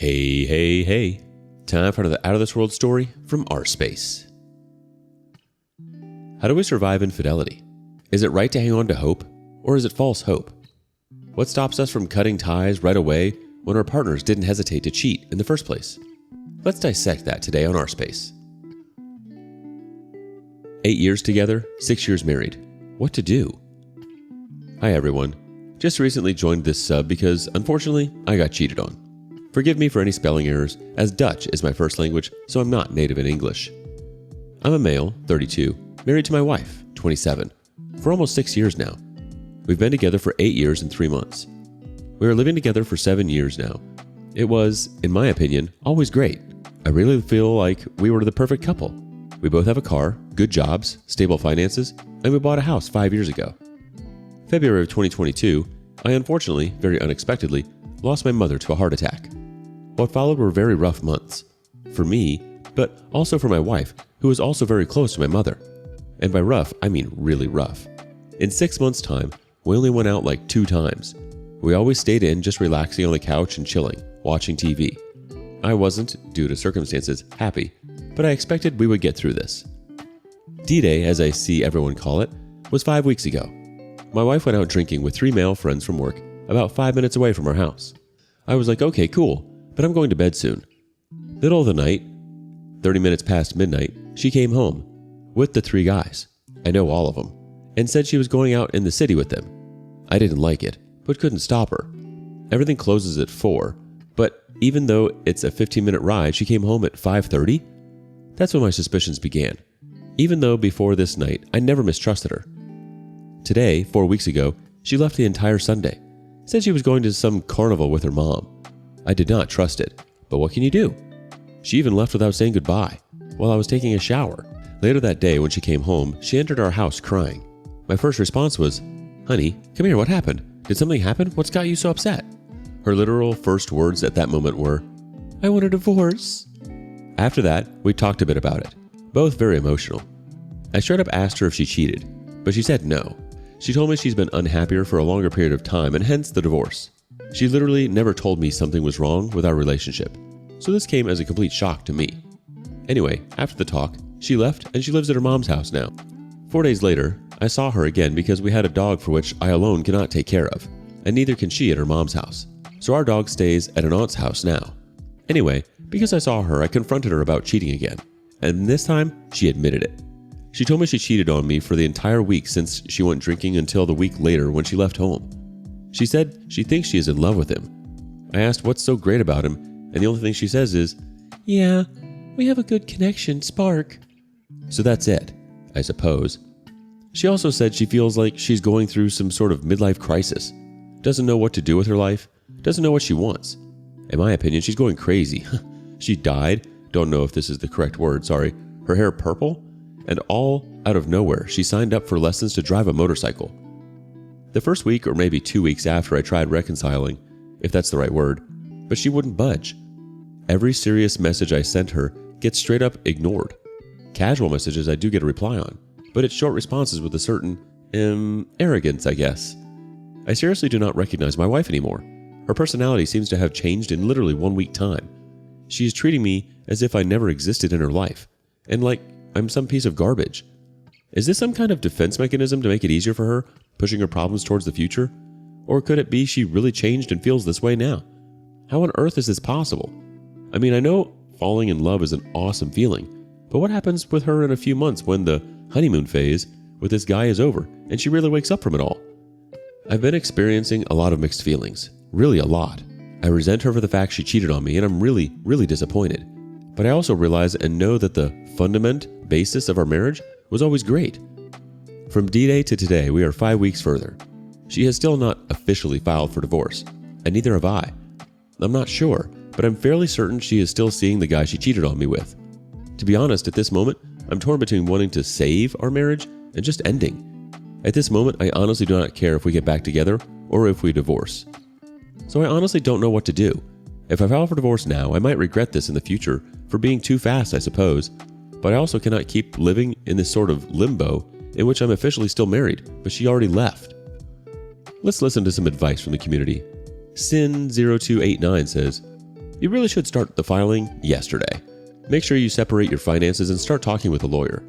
Hey, hey, hey. Time for another out-of-this-world story from rSpace. How do we survive infidelity? Is it right to hang on to hope, or is it false hope? What stops us from cutting ties right away when our partners didn't hesitate to cheat in the first place? Let's dissect that today on rSpace. 8 years together, 6 years married. What to do? Hi everyone. Just recently joined this sub because, unfortunately, I got cheated on. Forgive me for any spelling errors, as Dutch is my first language, so I'm not native in English. I'm a male, 32, married to my wife, 27, for almost 6 years now. We've been together for 8 years and 3 months. We are living together for 7 years now. It was, in my opinion, always great. I really feel like we were the perfect couple. We both have a car, good jobs, stable finances, and we bought a house 5 years ago. February of 2022, I unfortunately, very unexpectedly, lost my mother to a heart attack. What followed were very rough months. For me, but also for my wife, who was also very close to my mother. And by rough, I mean really rough. In 6 months' time, we only went out like 2 times. We always stayed in, just relaxing on the couch and chilling, watching TV. I wasn't, due to circumstances, happy, but I expected we would get through this. D-Day, as I see everyone call it, was 5 weeks ago. My wife went out drinking with 3 male friends from work, about 5 minutes away from our house. I was like, okay, cool, but I'm going to bed soon. Middle of the night, 30 minutes past midnight, she came home with the 3 guys. I know all of them, and said she was going out in the city with them. I didn't like it, but couldn't stop her. Everything closes at 4, but even though it's a 15-minute ride, she came home at 5:30? That's when my suspicions began, even though before this night, I never mistrusted her. Today, 4 weeks ago, she left the entire Sunday. Said she was going to some carnival with her mom. I did not trust it, but what can you do? She even left without saying goodbye, while I was taking a shower. Later that day, when she came home, she entered our house crying. My first response was, "Honey, come here, what happened? Did something happen? What's got you so upset?" Her literal first words at that moment were, "I want a divorce." After that, we talked a bit about it, both very emotional. I straight up asked her if she cheated, but she said no. She told me she's been unhappier for a longer period of time and hence the divorce. She literally never told me something was wrong with our relationship, so this came as a complete shock to me. Anyway, after the talk, she left and she lives at her mom's house now. 4 days later, I saw her again because we had a dog for which I alone cannot take care of, and neither can she at her mom's house. So our dog stays at an aunt's house now. Anyway, because I saw her, I confronted her about cheating again, and this time, she admitted it. She told me she cheated on me for the entire week since she went drinking until the week later when she left home. She said she thinks she is in love with him. I asked what's so great about him, and the only thing she says is, "Yeah, we have a good connection, spark." So that's it, I suppose. She also said she feels like she's going through some sort of midlife crisis. Doesn't know what to do with her life, doesn't know what she wants. In my opinion, she's going crazy. She dyed, don't know if this is the correct word, sorry, her hair purple, and all out of nowhere, she signed up for lessons to drive a motorcycle. The first week or maybe 2 weeks after I tried reconciling, if that's the right word, but she wouldn't budge. Every serious message I sent her gets straight up ignored. Casual messages I do get a reply on, but it's short responses with a certain, arrogance, I guess. I seriously do not recognize my wife anymore. Her personality seems to have changed in literally 1 week time. She is treating me as if I never existed in her life, and like I'm some piece of garbage. Is this some kind of defense mechanism to make it easier for her, pushing her problems towards the future? Or could it be she really changed and feels this way now? How on earth is this possible? I mean, I know falling in love is an awesome feeling, but what happens with her in a few months when the honeymoon phase with this guy is over and she really wakes up from it all? I've been experiencing a lot of mixed feelings, really a lot. I resent her for the fact she cheated on me and I'm really, really disappointed. But I also realize and know that the fundament basis of our marriage was always great. From D-Day to today, we are 5 weeks further. She has still not officially filed for divorce, and neither have I. I'm not sure, but I'm fairly certain she is still seeing the guy she cheated on me with. To be honest, at this moment, I'm torn between wanting to save our marriage and just ending. At this moment, I honestly do not care if we get back together or if we divorce. So I honestly don't know what to do. If I file for divorce now, I might regret this in the future for being too fast, I suppose, but I also cannot keep living in this sort of limbo in which I'm officially still married, but she already left. Let's listen to some advice from the community. Sin0289 says, You really should start the filing yesterday. Make sure you separate your finances and start talking with a lawyer.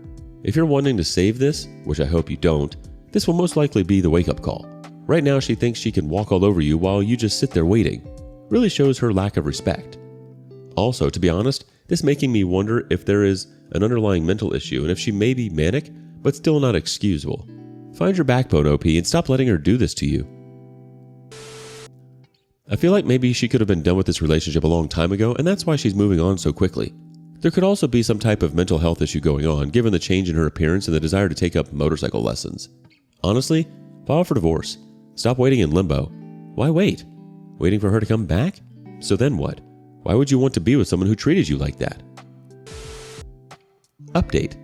If you're wanting to save this, which I hope you don't, this will most likely be the wake-up call. Right now, she thinks she can walk all over you while you just sit there waiting. Really shows her lack of respect. Also, to be honest, this making me wonder if there is an underlying mental issue and if she may be manic, but still not excusable. Find your backbone, OP, and stop letting her do this to you. I feel like maybe she could have been done with this relationship a long time ago, and that's why she's moving on so quickly. There could also be some type of mental health issue going on, given the change in her appearance and the desire to take up motorcycle lessons. Honestly, file for divorce. Stop waiting in limbo. Why wait? Waiting for her to come back? So then what? Why would you want to be with someone who treated you like that? Update.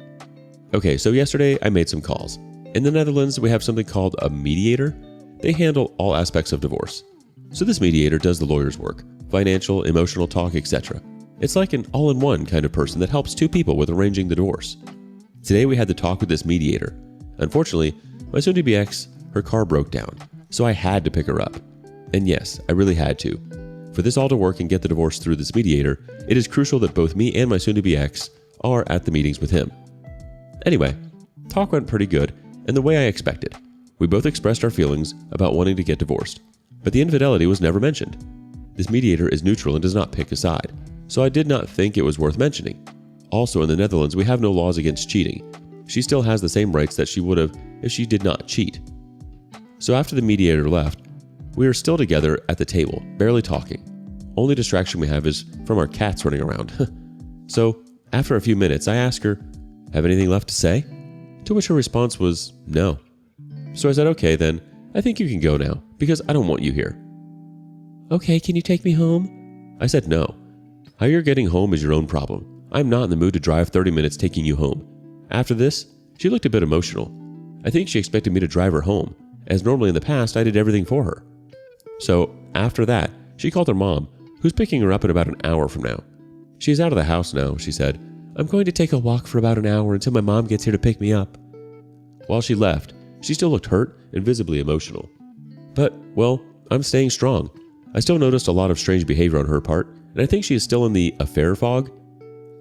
Okay, so yesterday I made some calls. In the Netherlands, we have something called a mediator. They handle all aspects of divorce. So this mediator does the lawyer's work, financial, emotional talk, etc. It's like an all-in-one kind of person that helps two people with arranging the divorce. Today we had the talk with this mediator. Unfortunately, my soon-to-be ex, her car broke down, so I had to pick her up. And yes, I really had to. For this all to work and get the divorce through this mediator, it is crucial that both me and my soon-to-be ex are at the meetings with him. Anyway, talk went pretty good, and the way I expected. We both expressed our feelings about wanting to get divorced, but the infidelity was never mentioned. This mediator is neutral and does not pick a side, so I did not think it was worth mentioning. Also, in the Netherlands, we have no laws against cheating. She still has the same rights that she would have if she did not cheat. So after the mediator left, we are still together at the table, barely talking. Only distraction we have is from our cats running around. So, after a few minutes, I asked her, "Have anything left to say?" To which her response was, "No." So I said, "Okay then, I think you can go now, because I don't want you here." "Okay, can you take me home?" I said no. How you're getting home is your own problem. I'm not in the mood to drive 30 minutes taking you home. After this, she looked a bit emotional. I think she expected me to drive her home, as normally in the past I did everything for her. So, after that, she called her mom, who's picking her up in about an hour from now. She is out of the house now, she said. "I'm going to take a walk for about an hour until my mom gets here to pick me up." While she left, she still looked hurt and visibly emotional. But, well, I'm staying strong. I still noticed a lot of strange behavior on her part, and I think she is still in the affair fog.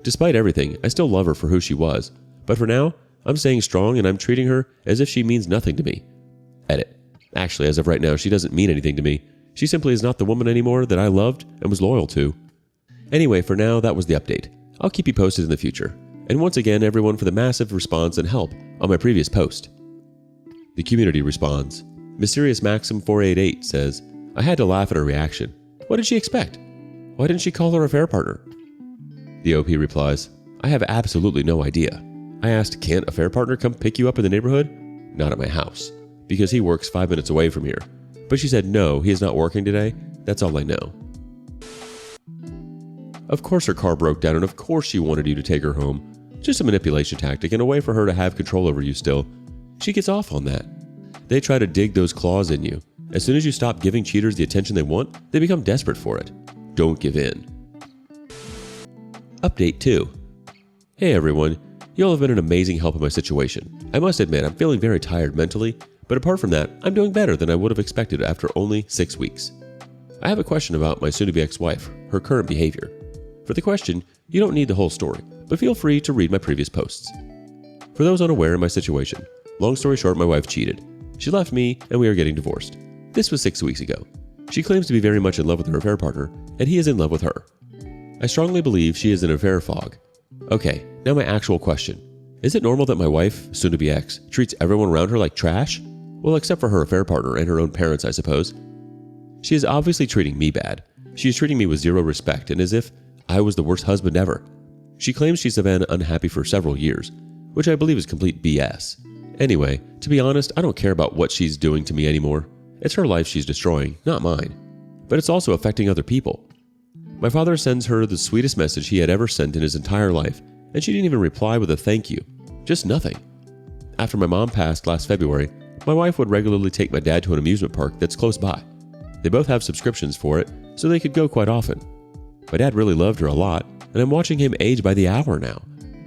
Despite everything, I still love her for who she was, but for now, I'm staying strong and I'm treating her as if she means nothing to me. Edit. Actually, as of right now, she doesn't mean anything to me. She simply is not the woman anymore that I loved and was loyal to. Anyway, for now, that was the update. I'll keep you posted in the future. And once again, everyone for the massive response and help on my previous post. The community responds. Mysterious Maxim 488 says, "I had to laugh at her reaction. What did she expect? Why didn't she call her affair partner?" The OP replies, "I have absolutely no idea. I asked, can't affair partner come pick you up in the neighborhood? Not at my house, because he works 5 minutes away from here. But she said no, he is not working today. That's all I know." Of course her car broke down, and of course she wanted you to take her home. Just a manipulation tactic and a way for her to have control over you still. She gets off on that. They try to dig those claws in you. As soon as you stop giving cheaters the attention they want, they become desperate for it. Don't give in. Update 2. Hey everyone, you all have been an amazing help in my situation. I must admit, I'm feeling very tired mentally, but apart from that, I'm doing better than I would have expected after only 6 weeks. I have a question about my soon-to-be ex-wife, her current behavior. For the question, you don't need the whole story, but feel free to read my previous posts. For those unaware of my situation, long story short, my wife cheated. She left me, and we are getting divorced. This was 6 weeks ago. She claims to be very much in love with her affair partner, and he is in love with her. I strongly believe she is in affair fog. Okay, now my actual question. Is it normal that my wife, soon-to-be ex, treats everyone around her like trash? Well, except for her affair partner and her own parents, I suppose. She is obviously treating me bad. She is treating me with zero respect and as if I was the worst husband ever. She claims she's been unhappy for several years, which I believe is complete BS. Anyway, to be honest, I don't care about what she's doing to me anymore. It's her life she's destroying, not mine. But it's also affecting other people. My father sends her the sweetest message he had ever sent in his entire life, and she didn't even reply with a thank you. Just nothing. After my mom passed last February, my wife would regularly take my dad to an amusement park that's close by. They both have subscriptions for it, so they could go quite often. My dad really loved her a lot, and I'm watching him age by the hour now,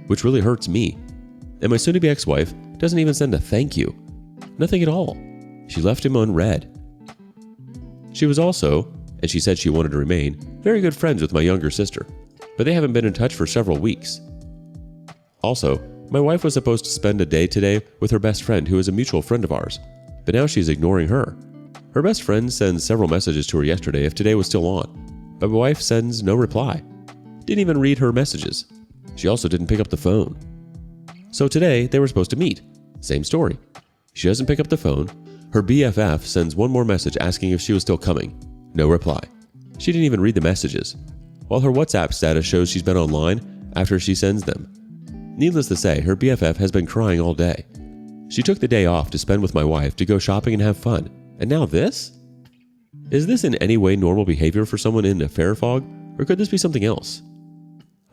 which really hurts me. And my soon-to-be ex-wife doesn't even send a thank you. Nothing at all. She left him unread. She was also, and she said she wanted to remain very good friends with my younger sister, but they haven't been in touch for several weeks. Also, my wife was supposed to spend a day today with her best friend who is a mutual friend of ours, but now she's ignoring her. Her best friend sends several messages to her yesterday if today was still on, but my wife sends no reply. Didn't even read her messages. She also didn't pick up the phone. So today they were supposed to meet. Same story. She doesn't pick up the phone. Her BFF sends one more message asking if she was still coming. No reply. She didn't even read the messages, while her WhatsApp status shows she's been online after she sends them. Needless to say, her BFF has been crying all day. She took the day off to spend with my wife to go shopping and have fun. And now this? Is this in any way normal behavior for someone in affair fog, or could this be something else?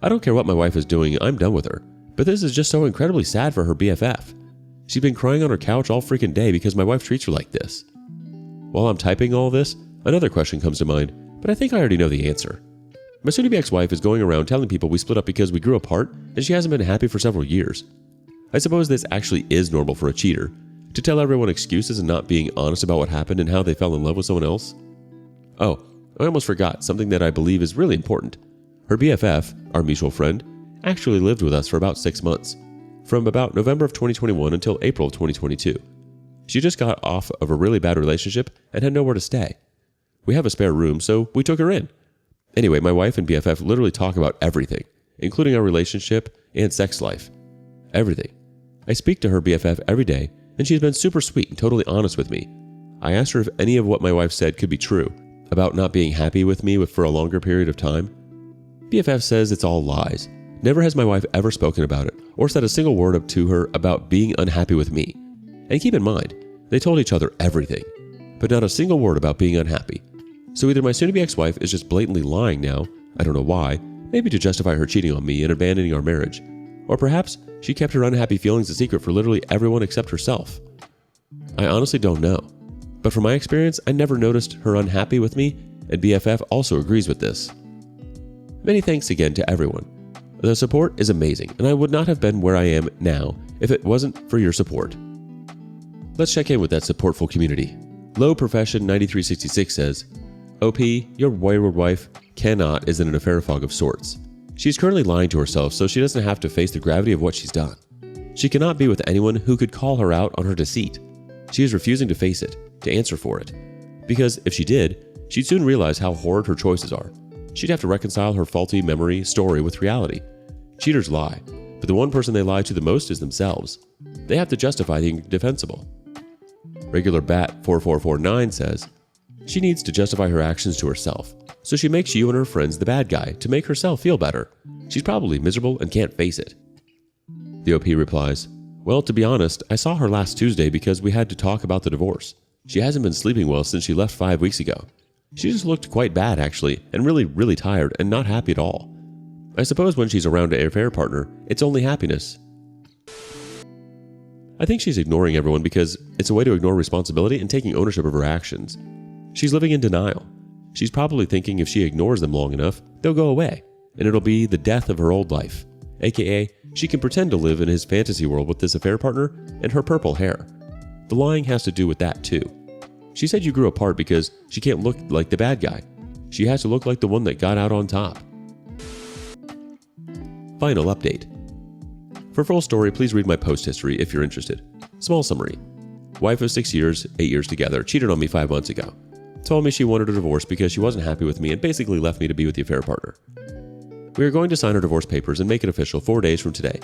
I don't care what my wife is doing, I'm done with her, but this is just so incredibly sad for her BFF. She's been crying on her couch all freaking day because my wife treats her like this. While I'm typing all this, another question comes to mind, but I think I already know the answer. My soon-to-be ex-wife is going around telling people we split up because we grew apart and she hasn't been happy for several years. I suppose this actually is normal for a cheater, to tell everyone excuses and not being honest about what happened and how they fell in love with someone else. Oh, I almost forgot something that I believe is really important. Her BFF, our mutual friend, actually lived with us for about 6 months, from about November of 2021 until April of 2022. She just got off of a really bad relationship and had nowhere to stay. We have a spare room, so we took her in. Anyway, my wife and BFF literally talk about everything, including our relationship and sex life. Everything. I speak to her BFF every day, and she's been super sweet and totally honest with me. I asked her if any of what my wife said could be true, about not being happy with me for a longer period of time. BFF says it's all lies. Never has my wife ever spoken about it, or said a single word up to her about being unhappy with me. And keep in mind, they told each other everything, but not a single word about being unhappy. So either my soon-to-be ex-wife is just blatantly lying now, I don't know why, maybe to justify her cheating on me and abandoning our marriage, or perhaps she kept her unhappy feelings a secret for literally everyone except herself. I honestly don't know, but from my experience, I never noticed her unhappy with me, and BFF also agrees with this. Many thanks again to everyone. The support is amazing, and I would not have been where I am now if it wasn't for your support. Let's check in with that supportful community. Low Profession 9366 says, OP, your wayward wife is in an affair fog of sorts. She's currently lying to herself so she doesn't have to face the gravity of what she's done. She cannot be with anyone who could call her out on her deceit. She is refusing to face it, to answer for it. Because if she did, she'd soon realize how horrid her choices are. She'd have to reconcile her faulty memory story with reality. Cheaters lie, but the one person they lie to the most is themselves. They have to justify the indefensible. Regular Bat 4449 says, she needs to justify her actions to herself, so she makes you and her friends the bad guy to make herself feel better. She's probably miserable and can't face it. The OP replies, well, to be honest, I saw her last Tuesday because we had to talk about the divorce. She hasn't been sleeping well since she left 5 weeks ago. She just looked quite bad actually, and really tired and not happy at all. I suppose when she's around an affair partner, it's only happiness. I think she's ignoring everyone because it's a way to ignore responsibility and taking ownership of her actions. She's living in denial. She's probably thinking if she ignores them long enough, they'll go away, and it'll be the death of her old life. AKA, she can pretend to live in his fantasy world with this affair partner and her purple hair. The lying has to do with that too. She said you grew apart because she can't look like the bad guy. She has to look like the one that got out on top. Final update. For full story, please read my post history if you're interested. Small summary. Wife of 6 years, 8 years together, cheated on me 5 months ago. Told me she wanted a divorce because she wasn't happy with me and basically left me to be with the affair partner. We are going to sign our divorce papers and make it official 4 days from today.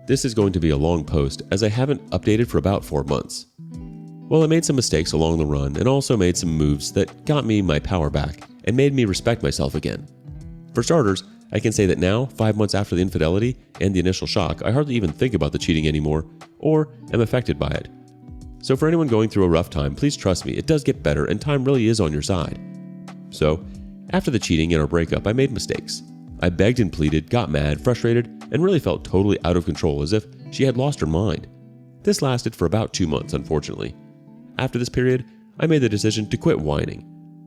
This is going to be a long post as I haven't updated for about 4 months. Well, I made some mistakes along the run and also made some moves that got me my power back and made me respect myself again. For starters, I can say that now, 5 months after the infidelity and the initial shock, I hardly even think about the cheating anymore or am affected by it. So for anyone going through a rough time, please trust me, it does get better and time really is on your side. So, after the cheating and our breakup, I made mistakes. I begged and pleaded, got mad, frustrated, and really felt totally out of control as if she had lost her mind. This lasted for about 2 months, unfortunately. After this period, I made the decision to quit whining.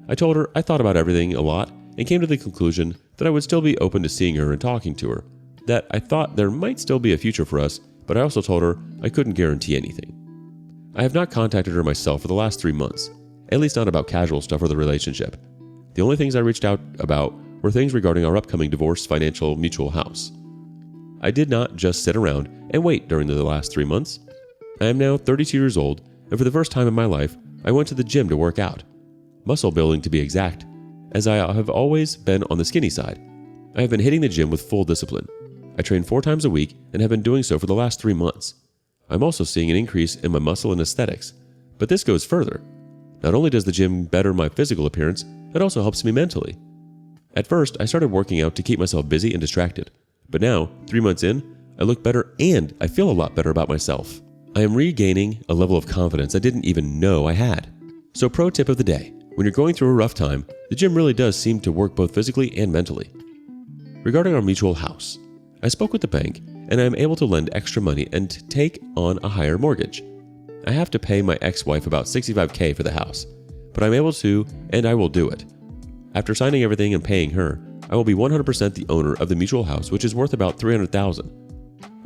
I told her I thought about everything a lot and came to the conclusion that I would still be open to seeing her and talking to her, that I thought there might still be a future for us, but I also told her I couldn't guarantee anything. I have not contacted her myself for the last 3 months, at least not about casual stuff or the relationship. The only things I reached out about were things regarding our upcoming divorce financial mutual house. I did not just sit around and wait during the last 3 months. I am now 32 years old, and for the first time in my life, I went to the gym to work out. Muscle building to be exact, as I have always been on the skinny side. I have been hitting the gym with full discipline. I train 4 times a week and have been doing so for the last 3 months. I'm also seeing an increase in my muscle and aesthetics, but this goes further. Not only does the gym better my physical appearance, it also helps me mentally. At first, I started working out to keep myself busy and distracted, but now, 3 months in, I look better and I feel a lot better about myself. I am regaining a level of confidence I didn't even know I had. So pro tip of the day, when you're going through a rough time, the gym really does seem to work both physically and mentally. Regarding our mutual house, I spoke with the bank and I am able to lend extra money and take on a higher mortgage. I have to pay my ex-wife about $65,000 for the house, but I'm able to and I will do it. After signing everything and paying her, I will be 100% the owner of the mutual house, which is worth about $300,000.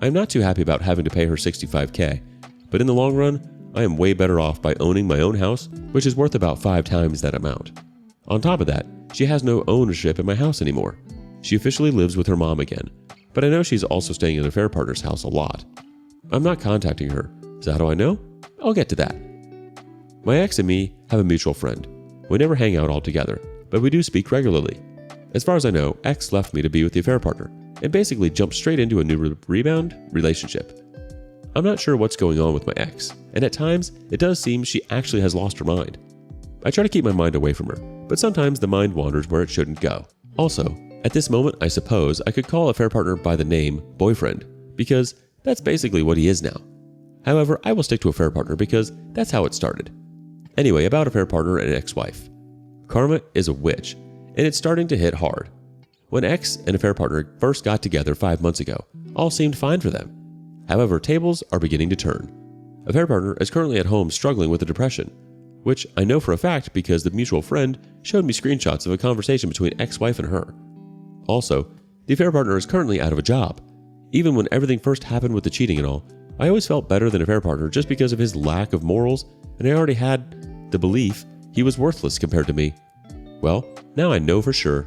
I'm not too happy about having to pay her $65,000, but in the long run, I am way better off by owning my own house, which is worth about 5 times that amount. On top of that, she has no ownership in my house anymore. She officially lives with her mom again, but I know she's also staying in her affair partner's house a lot. I'm not contacting her, so how do I know? I'll get to that. My ex and me have a mutual friend. We never hang out all together, but we do speak regularly. As far as I know, ex left me to be with the affair partner, and basically jumped straight into a new rebound relationship. I'm not sure what's going on with my ex, and at times, it does seem she actually has lost her mind. I try to keep my mind away from her, but sometimes the mind wanders where it shouldn't go. Also, at this moment, I suppose I could call affair partner by the name boyfriend, because that's basically what he is now. However, I will stick to affair partner because that's how it started. Anyway, about affair partner and ex-wife. Karma is a witch, and it's starting to hit hard. When ex and affair partner first got together 5 months ago, all seemed fine for them. However, tables are beginning to turn. Affair partner is currently at home struggling with a depression, which I know for a fact because the mutual friend showed me screenshots of a conversation between ex-wife and her. Also, the affair partner is currently out of a job. Even when everything first happened with the cheating and all, I always felt better than affair partner just because of his lack of morals, and I already had the belief he was worthless compared to me. Well, now I know for sure.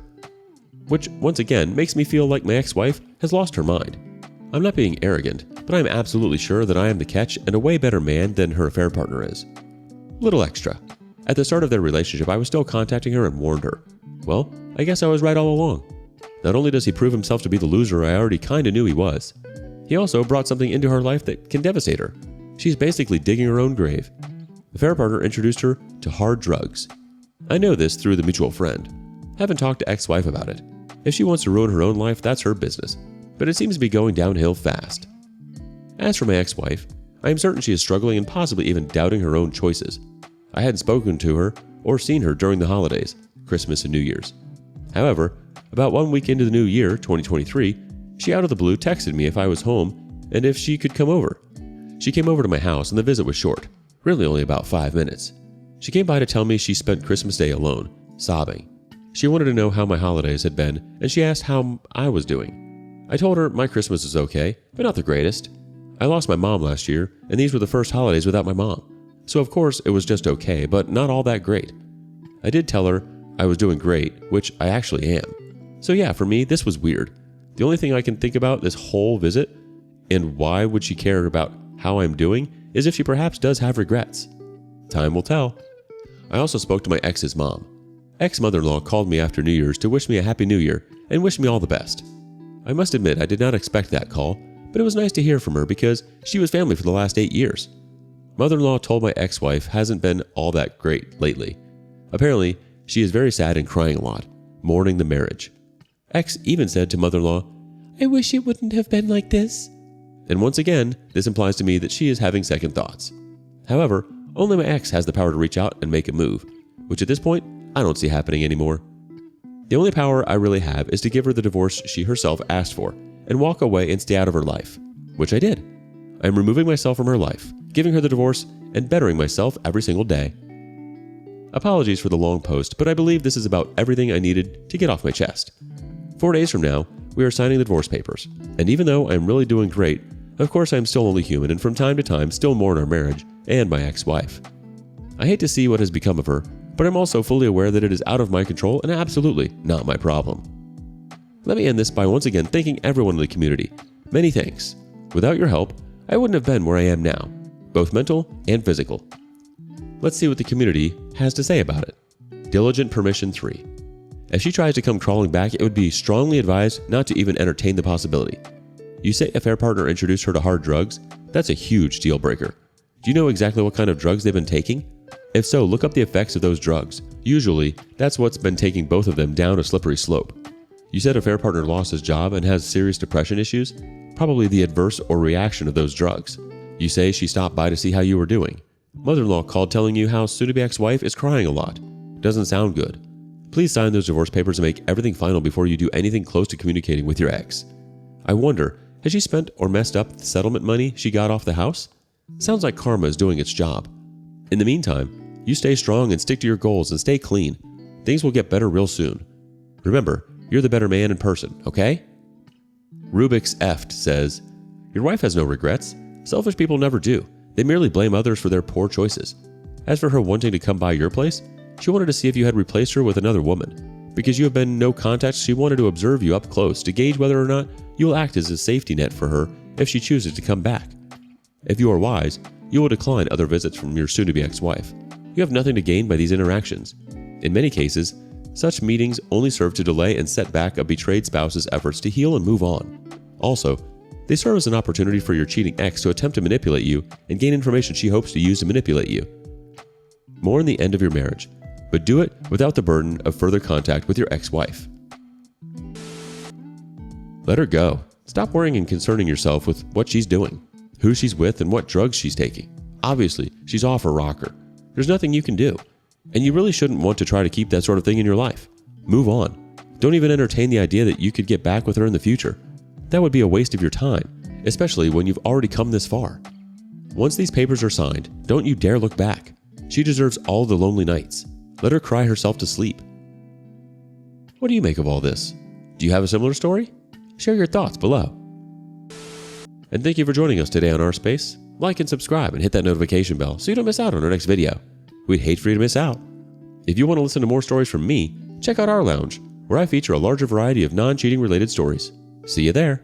Which, once again, makes me feel like my ex-wife has lost her mind. I'm not being arrogant, but I'm absolutely sure that I am the catch and a way better man than her affair partner is. Little extra. At the start of their relationship, I was still contacting her and warned her. Well, I guess I was right all along. Not only does he prove himself to be the loser I already kinda knew he was, he also brought something into her life that can devastate her. She's basically digging her own grave. The affair partner introduced her to hard drugs. I know this through the mutual friend. Haven't talked to ex-wife about it. If she wants to ruin her own life, that's her business. But it seems to be going downhill fast. As for my ex-wife, I am certain she is struggling and possibly even doubting her own choices. I hadn't spoken to her or seen her during the holidays, Christmas and New Year's. However, about 1 week into the new year, 2023, she out of the blue texted me if I was home and if she could come over. She came over to my house and the visit was short, really only about 5 minutes. She came by to tell me she spent Christmas Day alone, sobbing. She wanted to know how my holidays had been, and she asked how I was doing. I told her my Christmas was okay, but not the greatest. I lost my mom last year, and these were the first holidays without my mom. So of course it was just okay, but not all that great. I did tell her I was doing great, which I actually am. So yeah, for me, this was weird. The only thing I can think about this whole visit, and why would she care about how I'm doing, is if she perhaps does have regrets. Time will tell. I also spoke to my ex's mom. Ex-mother-in-law called me after New Year's to wish me a happy new year and wish me all the best. I must admit I did not expect that call, but it was nice to hear from her because she was family for the last 8 years. Mother-in-law told my ex-wife hasn't been all that great lately. Apparently, she is very sad and crying a lot, mourning the marriage. Ex even said to mother-in-law, "I wish it wouldn't have been like this." And once again, this implies to me that she is having second thoughts. However, only my ex has the power to reach out and make a move, which at this point, I don't see happening anymore. The only power I really have is to give her the divorce she herself asked for and walk away and stay out of her life, which I did. I am removing myself from her life, giving her the divorce, and bettering myself every single day. Apologies for the long post, but I believe this is about everything I needed to get off my chest. 4 days from now, we are signing the divorce papers, and even though I'm really doing great, of course I'm still only human and from time to time still mourn our marriage and my ex-wife. I hate to see what has become of her, but I'm also fully aware that it is out of my control and absolutely not my problem. Let me end this by once again thanking everyone in the community. Many thanks. Without your help, I wouldn't have been where I am now, both mental and physical. Let's see what the community has to say about it. Diligent Permission 3. If she tries to come crawling back, it would be strongly advised not to even entertain the possibility. You say affair partner introduced her to hard drugs? That's a huge deal breaker. Do you know exactly what kind of drugs they've been taking? If so, look up the effects of those drugs. Usually, that's what's been taking both of them down a slippery slope. You said affair partner lost his job and has serious depression issues? Probably the adverse or reaction of those drugs. You say she stopped by to see how you were doing. Mother-in-law called telling you how soon-to-be ex-wife is crying a lot. Doesn't sound good. Please sign those divorce papers and make everything final before you do anything close to communicating with your ex. I wonder, has she spent or messed up the settlement money she got off the house? Sounds like karma is doing its job. In the meantime, you stay strong and stick to your goals and stay clean. Things will get better real soon. Remember, you're the better man in person, okay? Rubik's Eft says, your wife has no regrets. Selfish people never do. They merely blame others for their poor choices. As for her wanting to come by your place, she wanted to see if you had replaced her with another woman. Because you have been no contact, she wanted to observe you up close to gauge whether or not you will act as a safety net for her if she chooses to come back. If you are wise, you will decline other visits from your soon-to-be ex-wife. You have nothing to gain by these interactions. In many cases, such meetings only serve to delay and set back a betrayed spouse's efforts to heal and move on. Also, they serve as an opportunity for your cheating ex to attempt to manipulate you and gain information she hopes to use to manipulate you. Mourn the end of your marriage, but do it without the burden of further contact with your ex-wife. Let her go. Stop worrying and concerning yourself with what she's doing, who she's with, and what drugs she's taking. Obviously, she's off her rocker. There's nothing you can do. And you really shouldn't want to try to keep that sort of thing in your life. Move on. Don't even entertain the idea that you could get back with her in the future. That would be a waste of your time, especially when you've already come this far. Once these papers are signed, don't you dare look back. She deserves all the lonely nights. Let her cry herself to sleep. What do you make of all this? Do you have a similar story? Share your thoughts below. And thank you for joining us today on rSpace. Like and subscribe and hit that notification bell so you don't miss out on our next video. We'd hate for you to miss out. If you want to listen to more stories from me, check out our lounge, where I feature a larger variety of non-cheating related stories. See you there.